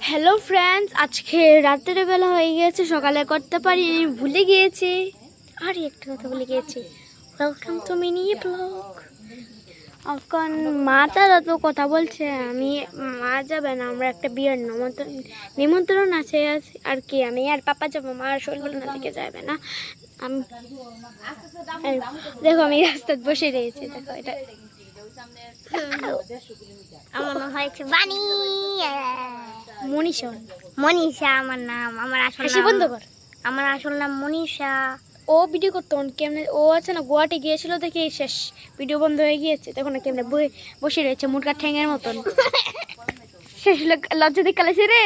Hello friends, আজকে রাতের বেলা হয়ে গিয়েছে, সকালে করতে পারি ভুলে গিয়েছি। আর একটা কথা ভুলে গিয়েছি, ওয়েলকাম টু মিনি ব্লগ। এখন মা তারা তো কথা বলছে, আমি মা যাবে না, আমরা একটা বিয়ের নিমন্ত্রণ আছে আর কি। আমি আর পাপা যাবো, মা আর শরীর না থেকে যাবে না। আমি দেখো আমি রাস্তায় বসে রয়েছি, দেখো এটা আমার নাম হয়েছে বানি মনীষা। মনীষা আমার নাম। আমার আসল হাসি নাম বন্ধ কর। আমার আসল নাম মনীষা। ও ভিডিও করতো কেমনে, ও আছে না গুয়াহাটি গিয়েছিল দেখে শেষ ভিডিও বন্ধ হয়ে গিয়েছে, তখন কেমনে বসে রয়েছে মুরগার ঠ্যাঙের মতন। শেষ লজ্জা দিয়ে কালেছে রে,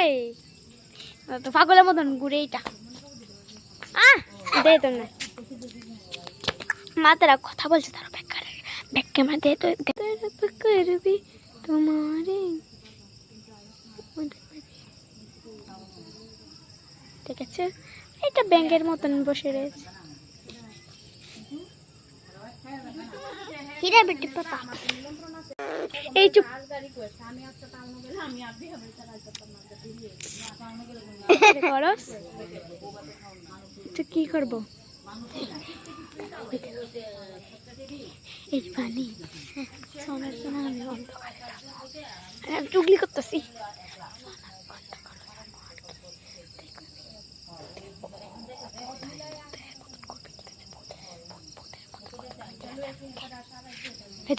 তো পাগলের মতন ঘুরে এইটা। দে তো না, মা তারা কথা বলছে, তার ব্যাক ক্যামেরা দে তো। করবি তোমারে, ঠিক আছে। এটা ব্যাংকের মতন বসে রয়েছে। হিরা বেটি পাপা এই চুপ, করস তো কি করবো? এই পানি সোনার সোনা, আমি অন্ধকারে আমি চুগলি করতেছি।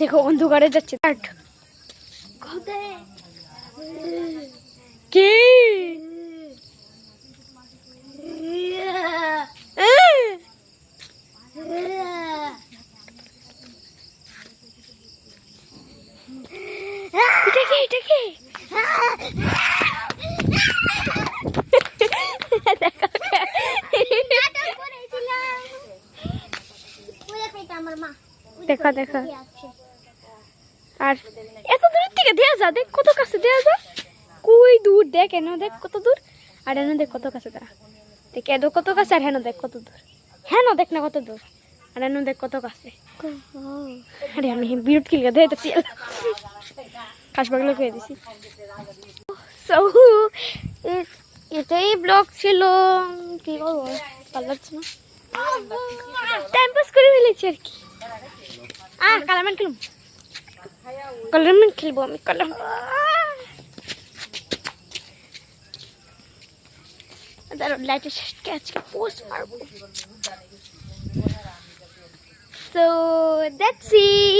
দেখো অন্ধকারে যাচ্ছে। কে এটা কে? দেখো দেখো, আর এত দূর থেকে দেয়া যা, দেখ কত কাছে দেয়া যা, কই দূর দেখ, এনে দেখ কত দূর, আর এনে দেখ কত কাছে দেখ, দেখ এত কত কাছে, আর হেন দেখ কত দূর, হেন দেখ না কত দূর, আর এনে দেখ কত কাছে। আরে আমি বিরুট কিলকে দেখতেছি, খাস বাগলে খেয়ে দিছি। সো এটাই ব্লগ ছিল, কি বলবো, ভালো লাগছে না, টাইম পাস করে ফেলেছি আর কি। কালামান খেলবো, কালামান খেলবো আমি, কালাম। লাইটের শেষকে আজকে পোস্ট মারবো। So that's it.